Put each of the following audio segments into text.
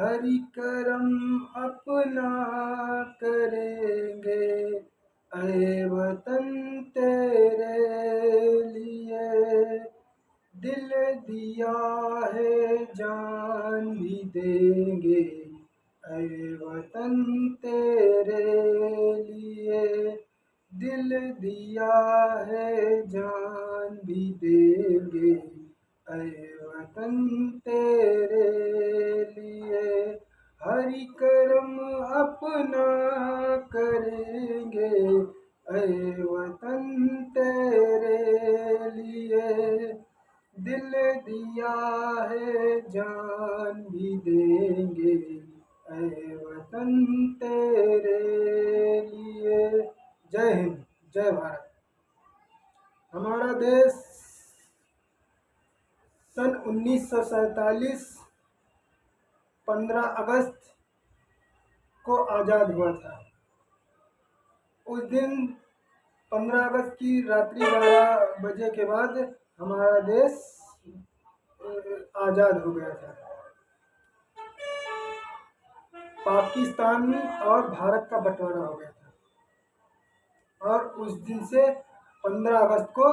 हरि करम अपना करेंगे, ऐ वतन तेरे लिए दिल दिया है जान भी देंगे, ऐ वतन तेरे लिए दिल दिया है जान भी देंगे, ऐ वतन तेरे लिए हरि करम अपना करेंगे, ऐ वतन तेरे लिए दिल दिया है जान भी देंगे, ऐ वतन तेरे लिए। जय हिंद, जय भारत। हमारा देश सन 1947 15 अगस्त को आज़ाद हुआ था। उस दिन 15 अगस्त की रात्रि 12 बजे के बाद हमारा देश आज़ाद हो गया था। पाकिस्तान और भारत का बंटवारा हो गया था और उस दिन से 15 अगस्त को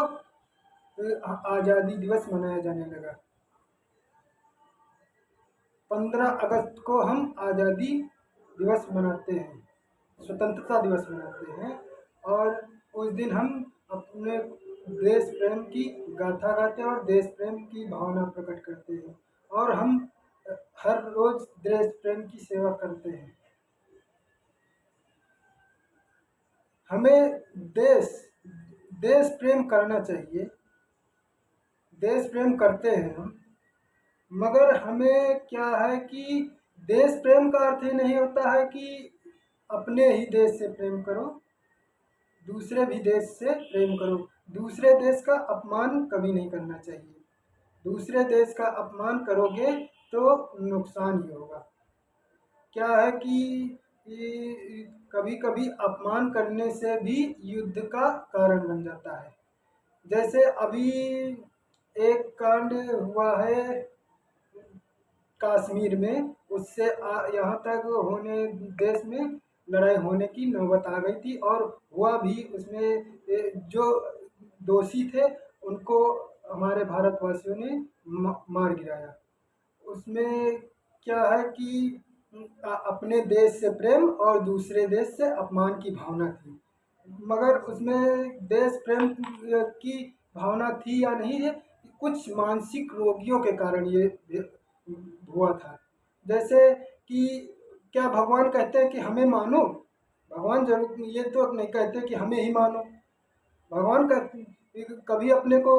आज़ादी दिवस मनाया जाने लगा। 15 अगस्त को हम आज़ादी दिवस मनाते हैं, स्वतंत्रता दिवस मनाते हैं और उस दिन हम अपने देश प्रेम की गाथा गाते हैं और देश प्रेम की भावना प्रकट करते हैं और हम हर रोज देश प्रेम की सेवा करते हैं। हमें देश प्रेम करना चाहिए, देश प्रेम करते हैं हम, मगर हमें क्या है कि देश प्रेम का अर्थ ही नहीं होता है कि अपने ही देश से प्रेम करो, दूसरे भी देश से प्रेम करो। दूसरे देश का अपमान कभी नहीं करना चाहिए। दूसरे देश का अपमान करोगे तो नुकसान ही होगा। क्या है कि कभी कभी अपमान करने से भी युद्ध का कारण बन जाता है। जैसे अभी एक कांड हुआ है कश्मीर में, उससे यहाँ तक होने देश में लड़ाई होने की नौबत आ गई थी और हुआ भी। उसमें जो दोषी थे उनको हमारे भारतवासियों ने मार गिराया। उसमें क्या है कि अपने देश से प्रेम और दूसरे देश से अपमान की भावना थी, मगर उसमें देश प्रेम की भावना थी या नहीं है, कुछ मानसिक रोगियों के कारण ये हुआ था। जैसे कि क्या भगवान कहते हैं कि हमें मानो? भगवान जरूर ये तो नहीं कहते कि हमें ही मानो। भगवान कभी अपने को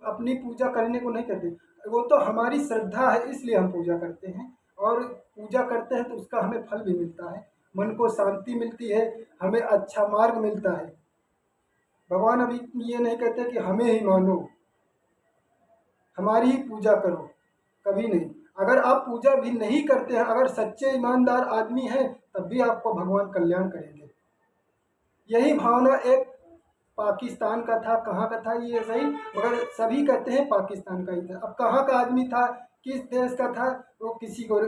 अपनी पूजा करने को नहीं कहते। वो तो हमारी श्रद्धा है इसलिए हम पूजा करते हैं और पूजा करते हैं तो उसका हमें फल भी मिलता है, मन को शांति मिलती है, हमें अच्छा मार्ग मिलता है। भगवान अभी ये नहीं कहते कि हमें ही मानो, हमारी ही पूजा करो, कभी नहीं। अगर आप पूजा भी नहीं करते हैं, अगर सच्चे ईमानदार आदमी हैं, तब भी आपको भगवान कल्याण करेंगे। यही भावना एक पाकिस्तान का था, कहाँ का था ये सही, मगर सभी कहते हैं पाकिस्तान का ही था। अब कहाँ का आदमी था, किस देश का था, वो किसी को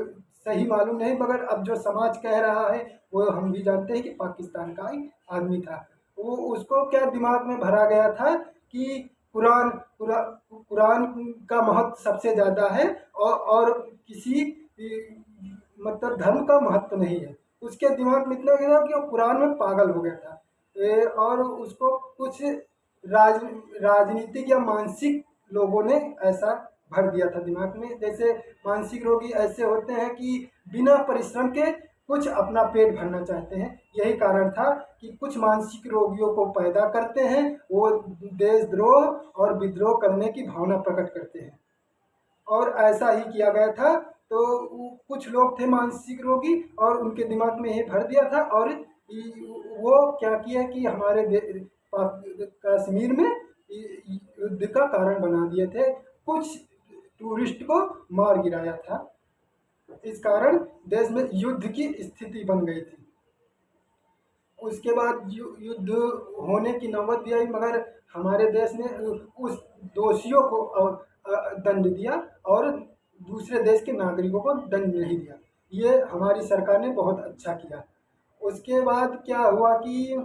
सही मालूम नहीं, मगर अब जो समाज कह रहा है वो हम भी जानते हैं कि पाकिस्तान का ही आदमी था। वो उसको क्या दिमाग में भरा गया था कि कुरान का महत्व सबसे ज़्यादा है और किसी मतलब धर्म का महत्व नहीं है। उसके दिमाग में इतना गया कि वो कुरान में पागल हो गया था। और उसको कुछ राजनीतिक या मानसिक लोगों ने ऐसा भर दिया था दिमाग में। जैसे मानसिक रोगी ऐसे होते हैं कि बिना परिश्रम के कुछ अपना पेट भरना चाहते हैं। यही कारण था कि कुछ मानसिक रोगियों को पैदा करते हैं, वो देशद्रोह और विद्रोह करने की भावना प्रकट करते हैं और ऐसा ही किया गया था। तो कुछ लोग थे मानसिक रोगी और उनके दिमाग में ये भर दिया था और वो क्या किया कि हमारे कश्मीर में युद्ध का कारण बना दिए थे, कुछ टूरिस्ट को मार गिराया था। इस कारण देश में युद्ध की स्थिति बन गई थी। उसके बाद युद्ध होने की नौबत भी आई, मगर हमारे देश ने उस दोषियों को दंड दिया और दूसरे देश के नागरिकों को दंड नहीं दिया। ये हमारी सरकार ने बहुत अच्छा किया। उसके बाद क्या हुआ कि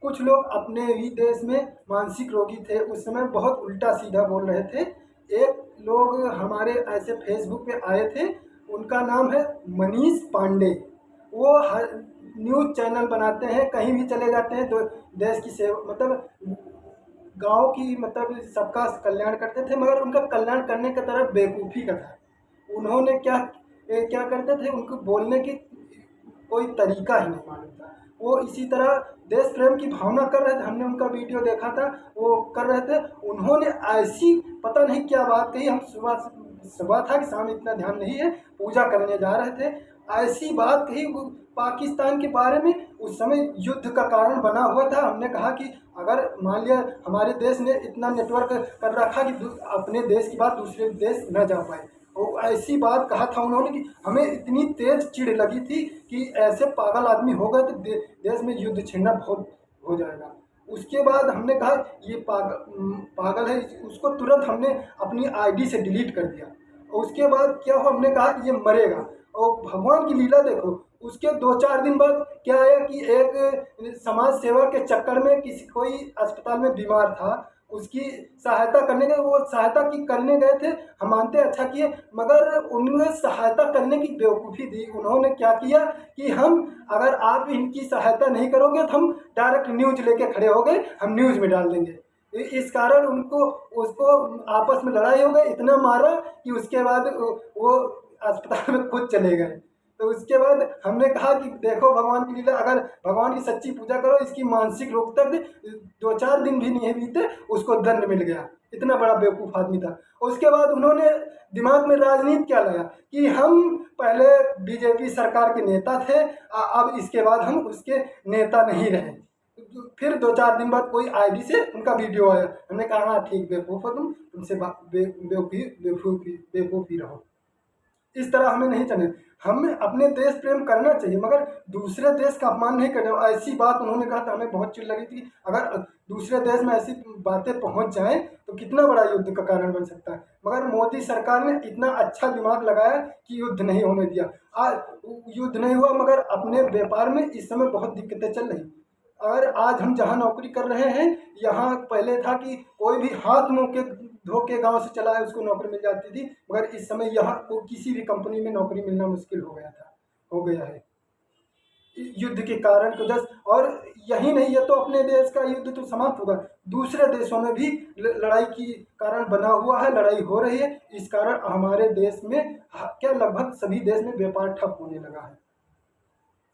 कुछ लोग अपने ही देश में मानसिक रोगी थे, उस समय बहुत उल्टा सीधा बोल रहे थे। एक लोग हमारे ऐसे फेसबुक पे आए थे, उनका नाम है मनीष पांडे। वो हर न्यूज़ चैनल बनाते हैं, कहीं भी चले जाते हैं तो देश की सेवा मतलब गाँव की मतलब सबका कल्याण करते थे, मगर उनका कल्याण करने की तरफ बेवकूफ़ी का था। उन्होंने क्या करते थे, उनको बोलने की कोई तरीका ही नहीं मालूम था। वो इसी तरह देश प्रेम की भावना कर रहे थे, हमने उनका वीडियो देखा था, वो कर रहे थे। उन्होंने ऐसी पता नहीं क्या बात कही, हम सुबह था कि शाम इतना ध्यान नहीं है, पूजा करने जा रहे थे, ऐसी बात कही वो पाकिस्तान के बारे में। उस समय युद्ध का कारण बना हुआ था। हमने कहा कि अगर मान लिया हमारे देश ने इतना नेटवर्क कर रखा कि अपने देश की बात दूसरे देश न जा पाए, वो ऐसी बात कहा था उन्होंने कि हमें इतनी तेज चिढ़ लगी थी कि ऐसे पागल आदमी हो गए तो देश में युद्ध छिड़ना बहुत हो जाएगा। उसके बाद हमने कहा ये पागल है, उसको तुरंत हमने अपनी आईडी से डिलीट कर दिया। और उसके बाद क्या हुआ, हमने कहा ये मरेगा। और भगवान की लीला देखो, उसके 2-4 दिन बाद क्या आया कि एक समाज सेवा के चक्कर में कोई अस्पताल में बीमार था, उसकी सहायता करने गए, वो सहायता की करने गए थे, हम मानते हैं अच्छा किए, मगर उन्होंने सहायता करने की बेवकूफ़ी दी। उन्होंने क्या किया कि हम अगर आप इनकी सहायता नहीं करोगे तो हम डायरेक्ट न्यूज लेके खड़े हो गए, हम न्यूज में डाल देंगे। इस कारण उसको आपस में लड़ाई हो गई, इतना मारा कि उसके बाद वो अस्पताल में खुद चले गए। तो उसके बाद हमने कहा कि देखो भगवान की लीला, अगर भगवान की सच्ची पूजा करो, इसकी मानसिक रोग तक 2-4 दिन भी नहीं बीते उसको दंड मिल गया। इतना बड़ा बेवकूफ़ आदमी था। उसके बाद उन्होंने दिमाग में राजनीति क्या लाया कि हम पहले बीजेपी सरकार के नेता थे, अब इसके बाद हम उसके नेता नहीं रहे। फिर 2-4 दिन बाद कोई आईडी से उनका वीडियो आया, हमने कहा हाँ ठीक, बेवकूफ़ हो तुमसे बेवकूफ़ी रहो। इस तरह हमें नहीं चलना। हमें अपने देश प्रेम करना चाहिए, मगर दूसरे देश का अपमान नहीं करना। ऐसी बात उन्होंने कहा था, हमें बहुत चिढ़ लगी थी। अगर दूसरे देश में ऐसी बातें पहुंच जाएं तो कितना बड़ा युद्ध का कारण बन सकता है। मगर मोदी सरकार ने इतना अच्छा दिमाग लगाया कि युद्ध नहीं होने दिया। आज युद्ध नहीं हुआ, मगर अपने व्यापार में इस समय बहुत दिक्कतें चल रही। अगर आज हम जहाँ नौकरी कर रहे हैं, यहाँ पहले था कि कोई भी हाथ मुँह के धो के गाँव से चला है उसको नौकरी मिल जाती थी, मगर इस समय यहाँ को किसी भी कंपनी में नौकरी मिलना मुश्किल हो गया है युद्ध के कारण की वजह से। और यही नहीं है तो अपने देश का युद्ध तो समाप्त होगा, दूसरे देशों में भी लड़ाई की कारण बना हुआ है, लड़ाई हो रही है। इस कारण हमारे देश में क्या लगभग सभी देश में व्यापार ठप होने लगा है।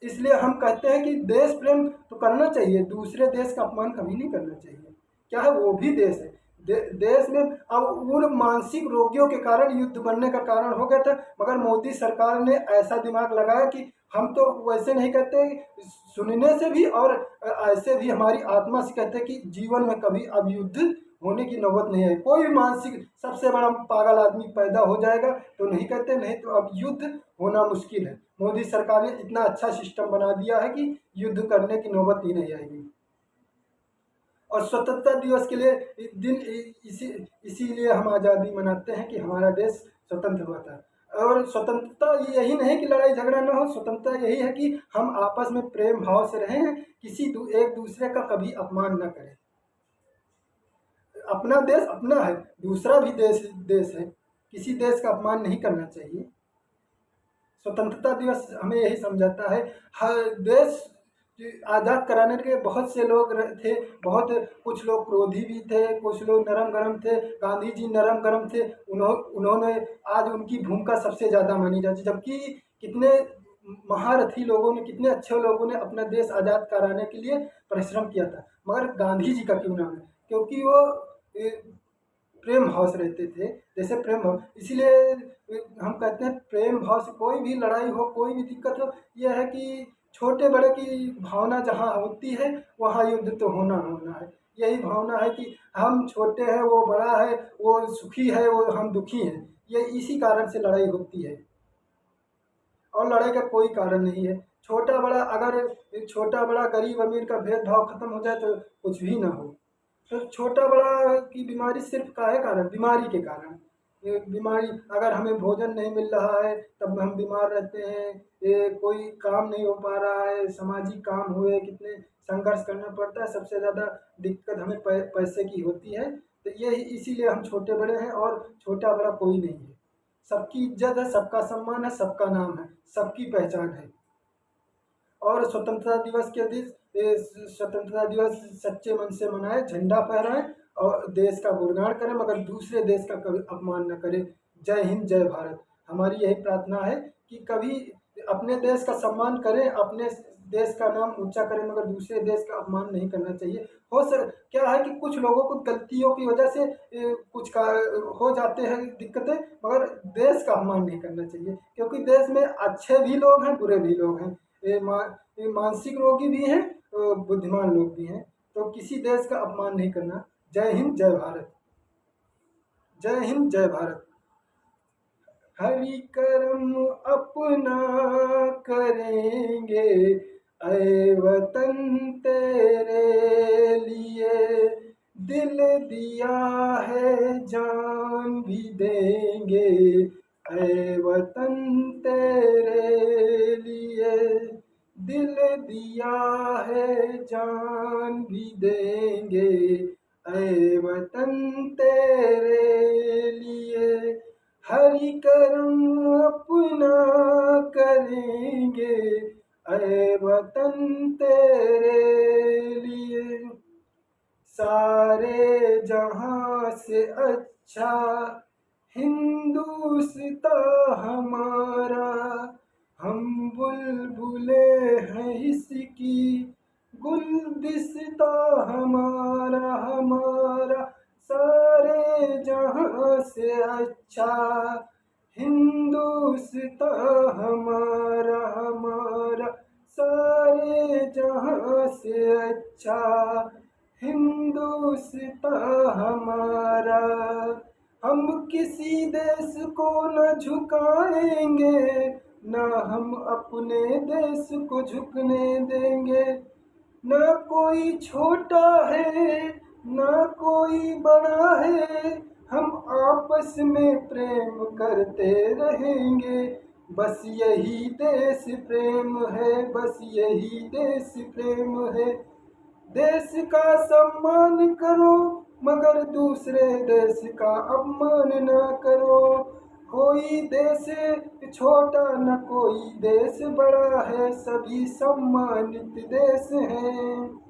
इसलिए हम कहते हैं कि देश प्रेम तो करना चाहिए, दूसरे देश का अपमान कभी नहीं करना चाहिए। क्या है, वो भी देश है। देश में अब उन मानसिक रोगियों के कारण युद्ध बनने का कारण हो गया था, मगर मोदी सरकार ने ऐसा दिमाग लगाया कि हम तो वैसे नहीं कहते, सुनने से भी और ऐसे भी हमारी आत्मा से कहते हैं कि जीवन में कभी अब युद्ध होने की नौबत नहीं है। कोई भी मानसिक सबसे बड़ा पागल आदमी पैदा हो जाएगा तो नहीं कहते, नहीं तो अब युद्ध होना मुश्किल है। मोदी सरकार ने इतना अच्छा सिस्टम बना दिया है कि युद्ध करने की नौबत ही नहीं आएगी। और स्वतंत्रता दिवस के लिए दिन इसीलिए हम आज़ादी मनाते हैं कि हमारा देश स्वतंत्र हुआ था। और स्वतंत्रता यही नहीं कि लड़ाई झगड़ा ना हो, स्वतंत्रता यही है कि हम आपस में प्रेम भाव से रहें, एक दूसरे का कभी अपमान न करें। अपना देश अपना है, दूसरा भी देश है, किसी देश का अपमान नहीं करना चाहिए। स्वतंत्रता दिवस हमें यही समझाता है। हर देश आज़ाद कराने के बहुत से लोग थे, बहुत कुछ लोग क्रोधी भी थे, कुछ लोग नरम गरम थे। गांधी जी नरम गरम थे, उन्होंने आज उनकी भूमिका सबसे ज़्यादा मानी जाती, जबकि कितने महारथी लोगों ने, कितने अच्छे लोगों ने अपना देश आज़ाद कराने के लिए परिश्रम किया था, मगर गांधी जी का क्यों नाम है, क्योंकि वो प्रेम भाव से रहते थे। जैसे प्रेम भाव, इसीलिए हम कहते हैं प्रेम भाव से कोई भी लड़ाई हो, कोई भी दिक्कत हो, यह है कि छोटे बड़े की भावना जहाँ होती है वहाँ युद्ध तो होना है। यही भावना है कि हम छोटे हैं, वो बड़ा है, वो सुखी है, वो हम दुखी हैं, ये इसी कारण से लड़ाई होती है। और लड़ाई का कोई कारण नहीं है। छोटा बड़ा गरीब अमीर का भेदभाव खत्म हो जाए तो कुछ भी ना हो। तो छोटा बड़ा की बीमारी सिर्फ काहे कारण, बीमारी के कारण। ये बीमारी, अगर हमें भोजन नहीं मिल रहा है तब हम बीमार रहते हैं, ये कोई काम नहीं हो पा रहा है, सामाजिक काम हुए कितने संघर्ष करना पड़ता है, सबसे ज़्यादा दिक्कत हमें पैसे की होती है। तो ये इसीलिए हम छोटे बड़े हैं और छोटा बड़ा कोई नहीं है। सबकी इज्जत है, सबका सम्मान है, सबका नाम है, सबकी पहचान है। और स्वतंत्रता दिवस के दिन स्वतंत्रता दिवस सच्चे मन से मनाए, झंडा फहराएं और देश का गुणगान करें, मगर दूसरे देश का कभी अपमान न करें। जय हिंद, जय भारत। हमारी यही प्रार्थना है कि कभी अपने देश का सम्मान करें, अपने देश का नाम ऊंचा करें, मगर दूसरे देश का अपमान नहीं करना चाहिए। क्या है कि कुछ लोगों को गलतियों की वजह से कुछ का हो जाते हैं दिक्कतें, मगर देश का अपमान नहीं करना चाहिए, क्योंकि देश में अच्छे भी लोग हैं, बुरे भी लोग हैं, ये मानसिक रोगी भी हैं, बुद्धिमान लोग भी हैं। तो किसी देश का अपमान नहीं करना। जय हिंद, जय भारत। जय हिंद, जय भारत। हरि करम अपना करेंगे, ऐ वतन तेरे लिए दिल दिया है, जान भी देंगे, ऐ वतन तेरे लिए दिल दिया है, जान भी देंगे, ऐ वतन तेरे लिए हरि करम अपना करेंगे, ऐ वतन तेरे लिए सारे जहां से अच्छा हिंदुस्तां हमारा, हम बुलबुले हैं इसकी गुलदिस्ता हमारा, हमारा सारे जहां से अच्छा हिंदुस्तां हमारा, हमारा सारे जहां से अच्छा हिंदुस्तां हमारा। हम किसी देश को न झुकाएंगे, न हम अपने देश को झुकने देंगे, न कोई छोटा है न कोई बड़ा है, हम आपस में प्रेम करते रहेंगे, बस यही देश प्रेम है, बस यही देश प्रेम है। देश का सम्मान करो, मगर दूसरे देश का अपमान न करो। कोई देश छोटा न कोई देश बड़ा है, सभी सम्मानित देश हैं।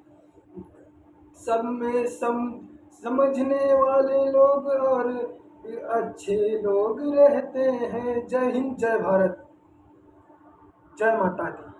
सब में समझने वाले लोग और अच्छे लोग रहते हैं। जय हिंद, जय भारत, जय माता दी।